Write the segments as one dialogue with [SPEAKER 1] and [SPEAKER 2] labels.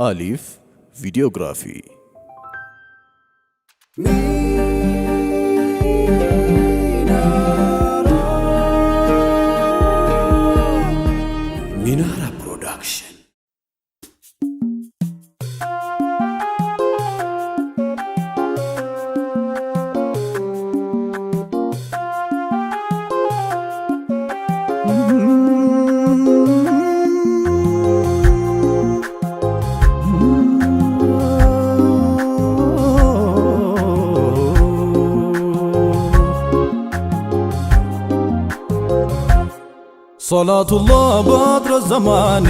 [SPEAKER 1] አሊፍ ቪዲዮግራፊ ሚናራ ፕሮዳክሽን صلاة الله بدر الزمان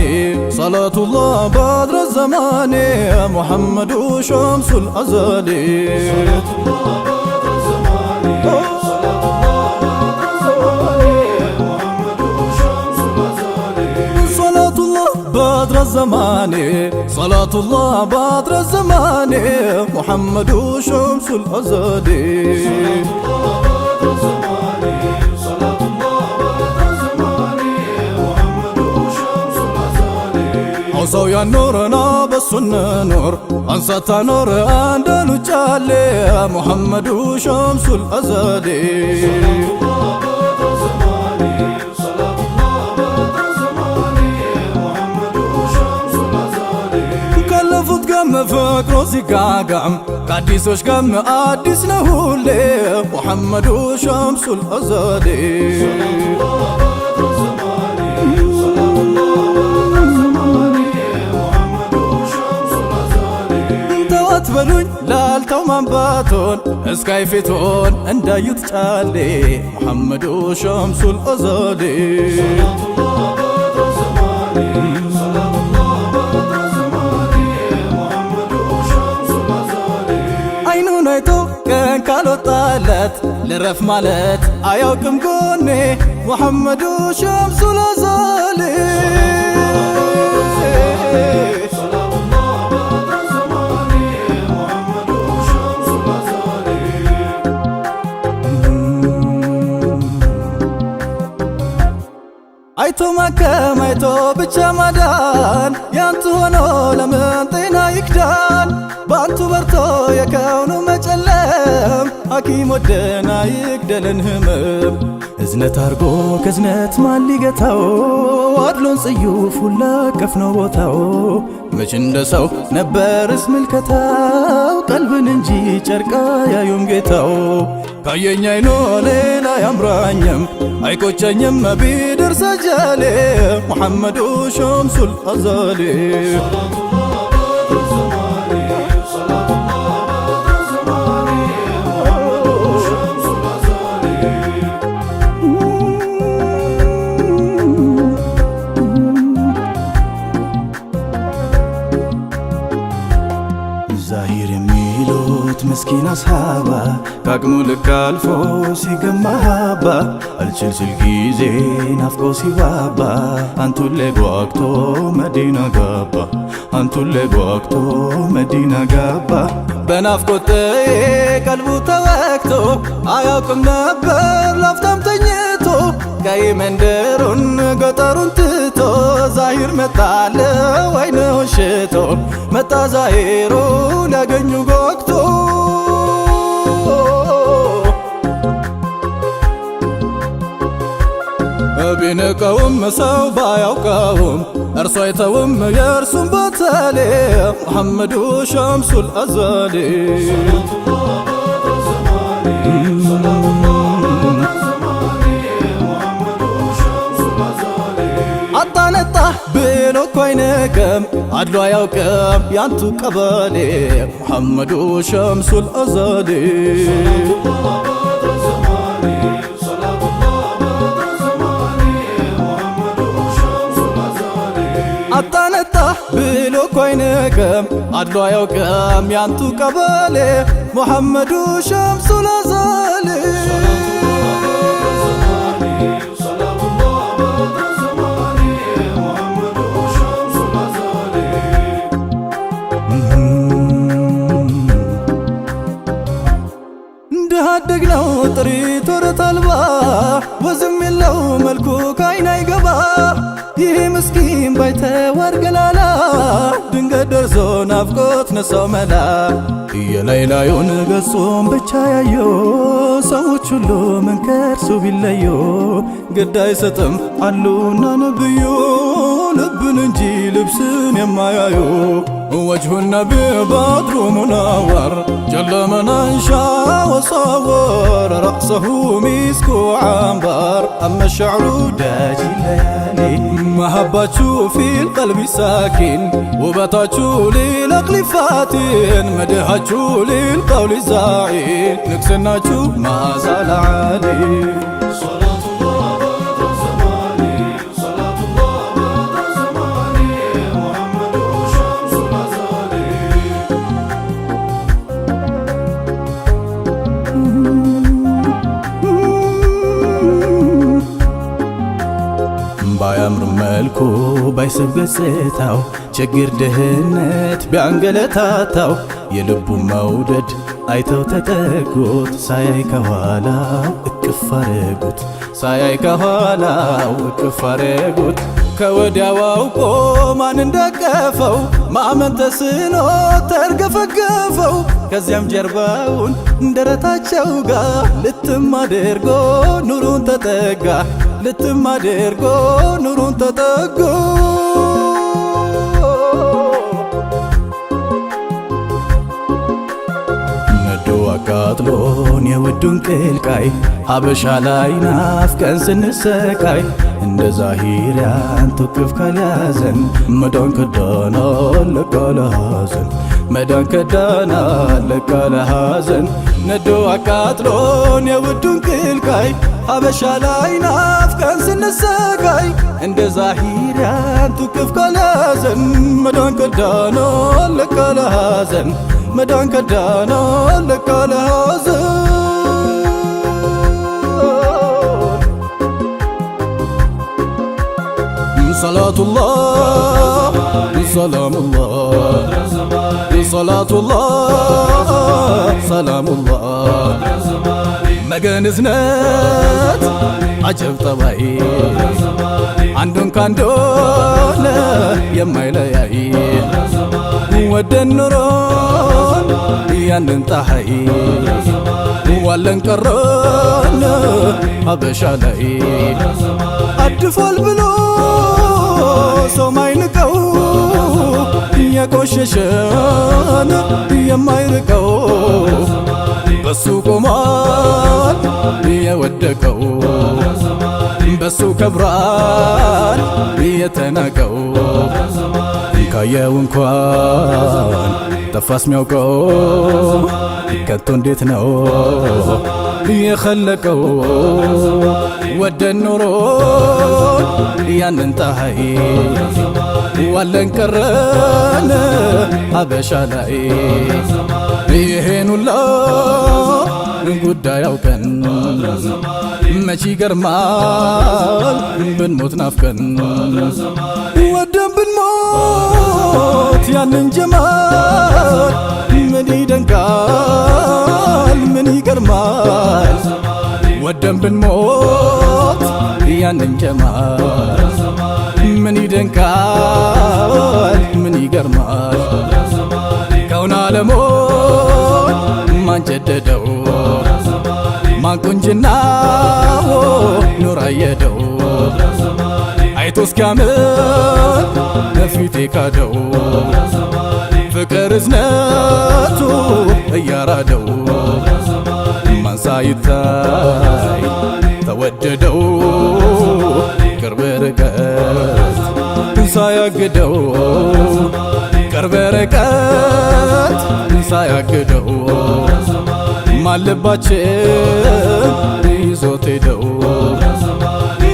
[SPEAKER 1] صلاة الله بدر الزمان محمد شمس الأزلي صلاة الله بدر الزمان صلاة الله بدر الزمان محمد شمس الأزلي صلاة الله بدر الزمان صلاة الله بدر الزمان محمد شمس الأزلي صويا نورنا بالسنة نور أنصت نور أندلو جالي محمد شمس الأزلي صلاة الله بدر زماني محمد شمس الأزلي كلفت قم فكرو سيقاقم قديسوش قم قديس نهولي محمد شمس الأزلي بلون لالتو منباتون اسكاي فيتون اندايوت تالي محمد شمس الأزلي صلاة الله بدر زماني صلاة الله بدر زماني محمد شمس الأزلي عينو نايتو كان كالو طالت لرف مالت ايوكم قوني محمد شمس الأزلي አይቶ ማከም አይቶ ብቻ ማዳን ያንቱ ሆኖ ለምን ጤና ይክዳን ባንቱ በርቶ የከውኑ መጨለም ሐኪም ወደና ይግደለን ህመም እዝነት አርጎ ከዝነት ማን ሊገታው አድሎን ጽዩፍ ሁላ ከፍነው ቦታው መች እንደ ሰው ነበርስ ምልከታው ቀልብን እንጂ ጨርቃ ያዩም ጌታው ካየኝ አይኖ ሌላ ያምራኝም አይቆጨኝም ቢደርስ አጃሌ محمد شمس الأزلي صلاة الله بدر زماني صلاة الله بدر زماني محمد شمس الأزلي زاهر ميلوت مسكين أصحابه كاكمو لك الفوس يقمهابا الجلسل جيزي نفقو سيبابا انتو اللي بوقتو مدينة قابا انتو اللي بوقتو مدينة قابا بنافقو تي قلبو توقتو عياكم نبر لافتم تنيتو كاي مندرون قطرون تتو زاهر متعلى وينو شتو متى زاهرو لقنو قوقتو بينكم سو بايوكم ارصيتهم يرسم بتالي محمد شمس الأزلي صلاة الله بدر زماني صلاة الله بدر زماني محمد شمس الأزلي عطانته بينو كوينكم عدلو يوكم يانتو قبالي محمد شمس الأزلي አጣነታ ብሎ ኮይነከም አድሎ ያውቀም ያንቱ ቀበሌ محمد شمس الأزلي صلاة الله بدر زماني محمد شمس الأزلي እንደሃደግነው ጥሪት ወረት አልባ ወዝም የለው መልኩ ካይና ይገባ ይህ ምስኪን ባይተዋር ገላላ ድንገት ተክዞ ናፍቆት ነሳው መላ የላይላዩን ገጹን ብቻ ያየው ሰዎች ሁሉ ምን ከርሱ ቢለዩ ግድ አይሰጥም አሉና ነብዩ ልብን እንጂ ልብስን የማያዩ وجه النبي بدر منور جل من انشا وصور رأسه مسك وعنبر اما الشعر داجي الليالي محبته في القلب ساكن وبتاته للعقل فاتن مدحته للقول زاعين نكسناته ما زال عالي ባያምር መልኩ ባይስብ ገጽታው ችግር ድህነት ቢያንገለታታው የልቡ መውደድ አይተው ተጠጉት ሳያይ ከኋላው እቅፍ አረጉት ሳያይ ከኋላው እቅፍ አረጉት ከወዲያው አውቆ ማን እንደቀፈው ማመን ተስኖት ተርገፈገፈው ከዚያም ጀርባውን ደረታቸው ጋር ልትም አድርጎ ኑሩን ተጠጋ ልትም አድርጎ ኑሩን ተጠጋ ነዶ አቃጥሎን የውዱን ቅልቃይ ሀበሻ ላይ ናፍቀን ስንሰቃይ እንደ ዛሂሪያን ትቅፍ ካልያዘን መዳን ከዳና ለቃለ ሐዘን መዳን ከዳና ለቃለ ሐዘን ነዶ አቃጥሎን የውዱን ቅልቃይ ሀበሻ ላይ ናፍቀን ስንሰቃይ እንደ ዛሂሪያን ትቅፍ ካልያዘን መዳን ከዳና ለቃለ ሐዘን መዳን ከዳና ለቃለ ሐዘን صلاة الله سلام الله صلاة الله سلام الله مجان زنات عجب طبعي عندن كاندون يما يلاي ودن نورون يننتحي ولن كرون حبشا لاي أدفال بلو ሰው ማይንቀው የቆሸሸን የማይርቀው በሱ ቆሟል የወደቀው በሱ ከብሯል የተናቀው ካየው እንኳን ጠፋስ ሚያውቀው ከቶ እንዴት ነው የኸለቀው ወደን ኖሮ ያንን ፀሐይ ዋለን ቀረን ሀበሻ ላይ ይሄን ሁላ ጉዳይ አውቀን መች ይገርማል ብንሞት ናፍቀን ወደን ብንሞት ያንን ጀማል ምን ይደንቃል ምን ይገርማል ወደን ብንሞት ያንን ጀማል ምን ይደንቃል ምን ይገርማል ከውን ዓለሞን ማን ጀደደው ማን ቁንጅናው ኑር አየደው አይቶ እስኪያምር ፊቴ ካደው ፍቅር እዝነቱ እያራደው ማን ሳይታይ ተወደደው ቅርብ ርቀት ሳያግደው ቅርብ ርቀት ሳያግደው ማን ልባችን ይዞት ሄደው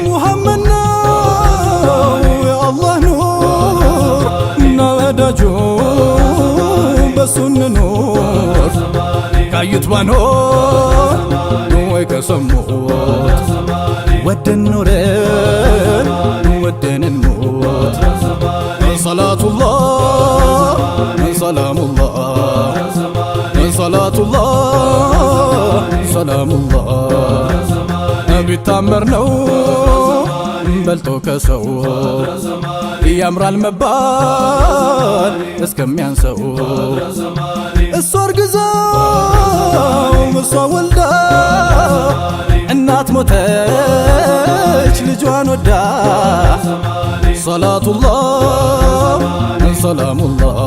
[SPEAKER 1] ሙሐመድ ነው የአላህ ኑር እና ወዳጁ በሱ እንኑር ካዩት ባኖር ወይ ከሰሙት ወደን ኖረን ወደን እንሞት ሰላቱላህ ሰላሙላህ ሰላቱላህ ሰላሙላህ ቢታመር ነው በልጦ ከሰው ያምራል መባል እስከሚያንሰው እሷ አርግዛው እሷ ወልዳ እናት ሞተች ልጇን ወዳ ሰላቱላህ ሰላሙላህ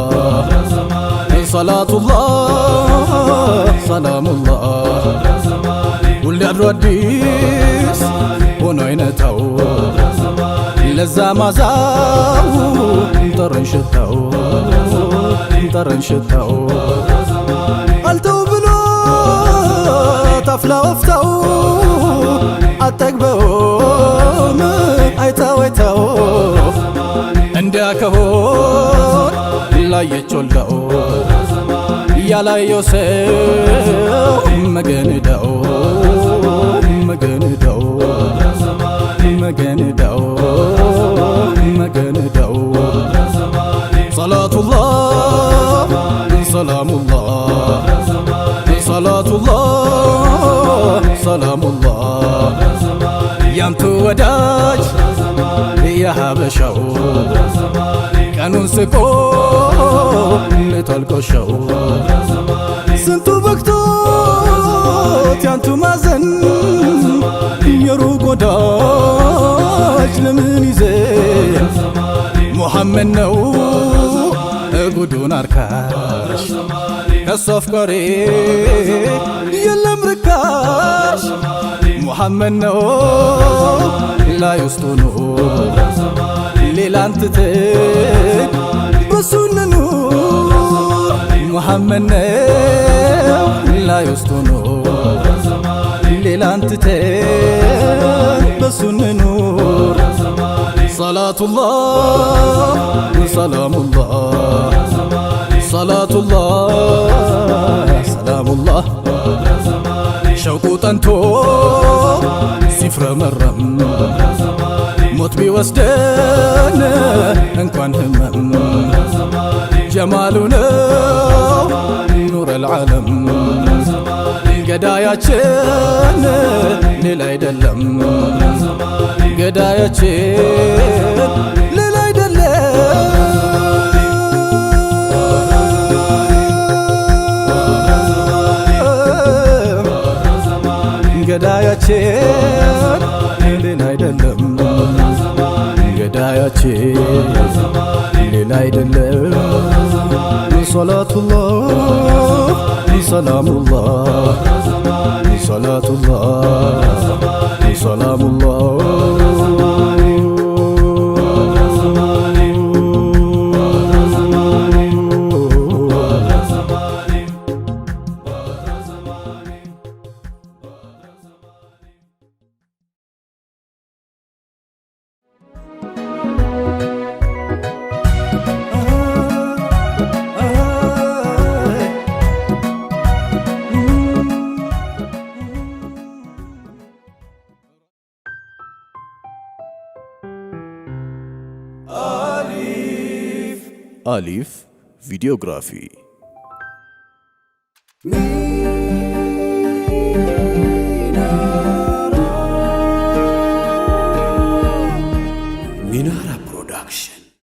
[SPEAKER 1] ሰላቱላህ ሰላሙላህ ሁሌ አድሮ አዲስ ሆኖ አይነታው ለዛ ማዛው ጠረን ሽታው አልተው ብሎ ታፍላ ወፍታው አጠግበውም አይታው እንዲያ ከሆን ላየች ወልዳው ያላየው ሰው መገንዳው ሰላቱላህ ሰላሙላህ ሰላቱላህ ሰላሙላህ ያንቱ ወዳጅ የሀበሻው ቀኑን ስቆ ልተልቆሸው ስንቱ በክቶት ያንቱ ማዘን የሩቅ ወዳጅ ለምን ይዘን ሙሐመድ ነው ጉዱን አርካሽ ከሱ አፍቃሪ የለም ርካሽ ሙሐመድ ነው ላይ ውስጡ ኑር ሌላን ትተን በሱ እንኑር ሙሐመድ ነው ላይ ውስጡ ኑር ሌላን ትተን በሱ እንኑር ሰላቱላህ ሰላሙላህ ሰላቱላህ ሰላሙላህ ሸውቁ ጠንቶ ሲፍረመረም ሞት ቢወስደን እንኳን ህመም ጀማሉ ነው ኑር አልዓለም ገዳያችን ሌላ አይደለም ገዳያችን ሌላ አይደለም ገዳያችን ሌላ አይደለም ገዳያችን ሌላ አይደለም ሰላቱላህ ሰላሙላህ ሰላቱላህ ሰላሙላህ አሊፍ ቪዲዮግራፊ ሚናራ ፕሮዳክሽን